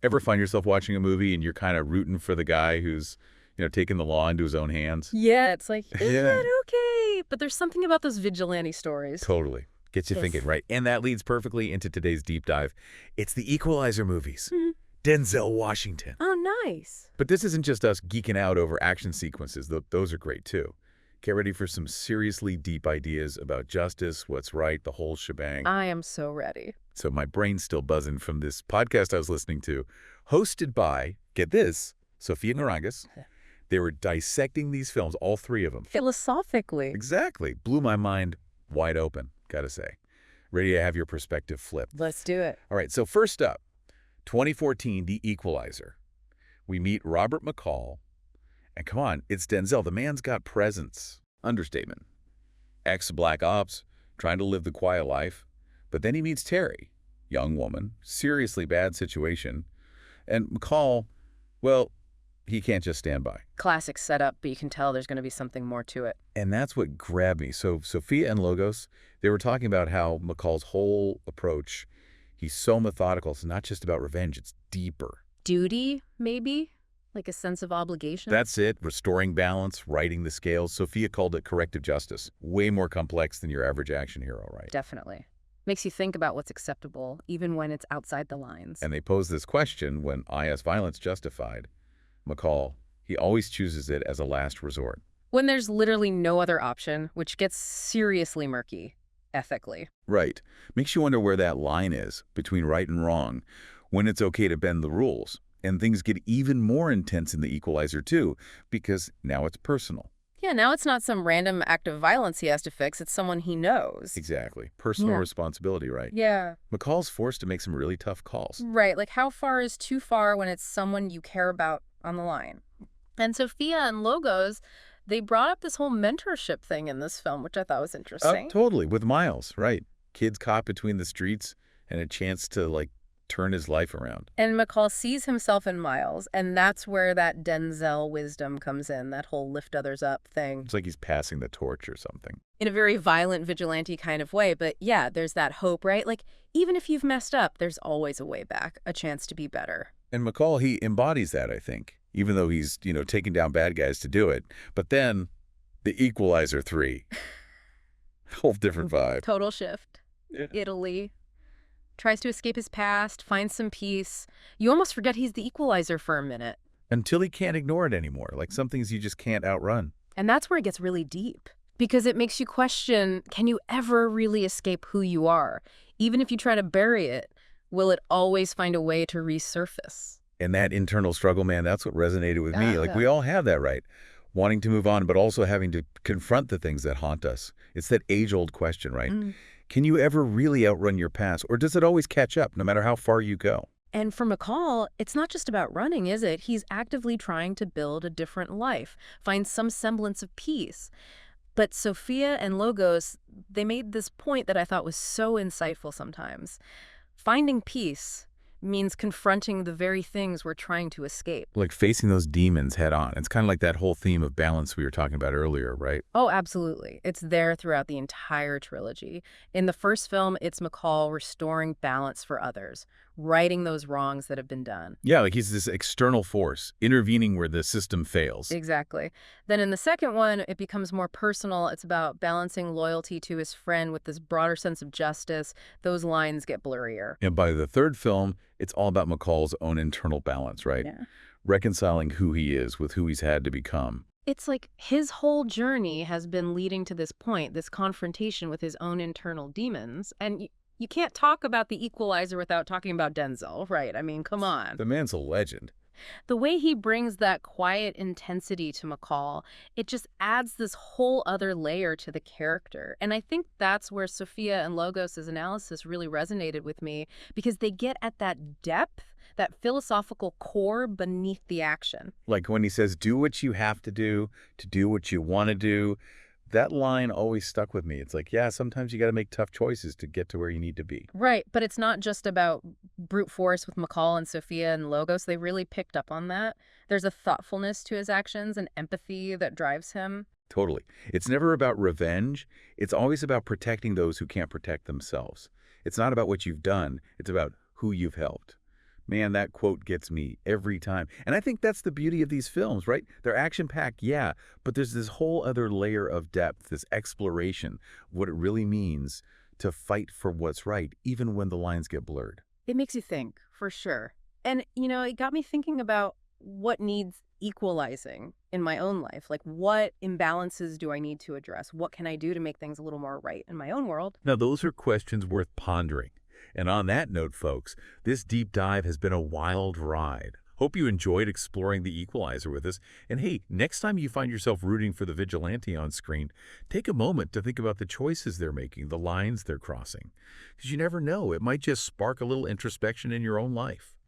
Ever find yourself watching a movie and you're kind of rooting for the guy who's, taking the law into his own hands? Yeah, it's like, is Yeah. that okay? But there's something about those vigilante stories. Totally. Gets you thinking, right? And that leads perfectly into today's deep dive. It's the Equalizer movies. Mhm. Denzel Washington. Oh, nice. But this isn't just us geeking out over action sequences. Those are great, too. Get ready for some seriously deep ideas about justice, what's right, the whole shebang. I am so ready. So my brain's still buzzing from this podcast I was listening to, hosted by, get this, Sophia and Logos. They were dissecting these films, all three of them. Philosophically. Exactly. Blew my mind wide open, gotta say. Ready to have your perspective flipped. Let's do it. All right, so first up, 2014, The Equalizer. We meet Robert McCall, and come on, it's Denzel. The man's got presence. Understatement. Ex-Black Ops, trying to live the quiet life. But then he meets Terry, young woman, seriously bad situation. And McCall, well, he can't just stand by. Classic setup, but you can tell there's going to be something more to it. And that's what grabbed me. So Sophia and Logos, they were talking about how McCall's whole approach, he's so methodical. It's not just about revenge, it's deeper. Duty, maybe? Like a sense of obligation? That's it. Restoring balance, righting the scales. Sophia called it corrective justice. Way more complex than your average action hero, right? Definitely. Makes you think about what's acceptable, even when it's outside the lines. And they pose this question when IS violence justified. McCall, he always chooses it as a last resort. When there's literally no other option, which gets seriously murky, ethically. Right. Makes you wonder where that line is between right and wrong, when it's okay to bend the rules. And things get even more intense in The Equalizer, too, because now it's personal. Yeah, now it's not some random act of violence he has to fix. It's someone he knows. Exactly. Personal Yeah. responsibility, right? Yeah. McCall's forced to make some really tough calls. Right, like how far is too far when it's someone you care about on the line? And Sophia and Logos, they brought up this whole mentorship thing in this film, which I thought was interesting. Totally. With Miles, right. Kids caught between the streets and a chance to, turn his life around. And McCall sees himself in Miles, and that's where that Denzel wisdom comes in, that whole lift others up thing. It's like he's passing the torch or something. In a very violent, vigilante kind of way, but yeah, there's that hope, right? Like, even if you've messed up, there's always a way back, a chance to be better. And McCall, he embodies that, I think, even though he's, taking down bad guys to do it. But then, The Equalizer 3. Whole different vibe. Total shift. Yeah. Italy. Tries to escape his past, finds some peace. You almost forget he's the equalizer for a minute. Until he can't ignore it anymore. Like some things you just can't outrun. And that's where it gets really deep. Because it makes you question, can you ever really escape who you are? Even if you try to bury it, will it always find a way to resurface? And that internal struggle, man, that's what resonated with me. Yeah. We all have that, right? Wanting to move on, but also having to confront the things that haunt us. It's that age-old question, right? Can you ever really outrun your past, or does it always catch up, no matter how far you go? And for McCall, it's not just about running, is it? He's actively trying to build a different life, find some semblance of peace. But Sophia and Logos, they made this point that I thought was so insightful sometimes. Finding peace means confronting the very things we're trying to escape. Like facing those demons head on. It's kind of like that whole theme of balance we were talking about earlier, right? Oh, absolutely. It's there throughout the entire trilogy. In the first film, it's McCall restoring balance for others, righting those wrongs that have been done. Yeah, like he's this external force, intervening where the system fails. Exactly. Then in the second one, it becomes more personal. It's about balancing loyalty to his friend with this broader sense of justice. Those lines get blurrier. And by the third film, it's all about McCall's own internal balance, right? Yeah. Reconciling who he is with who he's had to become. It's like his whole journey has been leading to this point, this confrontation with his own internal demons. And you can't talk about The Equalizer without talking about Denzel, right? I mean, come on. The man's a legend. The way he brings that quiet intensity to McCall, it just adds this whole other layer to the character. And I think that's where Sophia and Logos' analysis really resonated with me, because they get at that depth, that philosophical core beneath the action. Like when he says, do what you have to do what you want to do. That line always stuck with me. It's like, yeah, sometimes you got to make tough choices to get to where you need to be. Right, but it's not just about brute force with McCall and Sophia and Logos. They really picked up on that. There's a thoughtfulness to his actions and empathy that drives him. Totally. It's never about revenge. It's always about protecting those who can't protect themselves. It's not about what you've done. It's about who you've helped. Man, that quote gets me every time. And I think that's the beauty of these films, right? They're action-packed, yeah, but there's this whole other layer of depth, this exploration, what it really means to fight for what's right, even when the lines get blurred. It makes you think, for sure. And, it got me thinking about what needs equalizing in my own life. Like, what imbalances do I need to address? What can I do to make things a little more right in my own world? Now, those are questions worth pondering. And on that note, folks, this deep dive has been a wild ride. Hope you enjoyed exploring the Equalizer with us. And hey, next time you find yourself rooting for the vigilante on screen, take a moment to think about the choices they're making, the lines they're crossing. Because you never know, it might just spark a little introspection in your own life.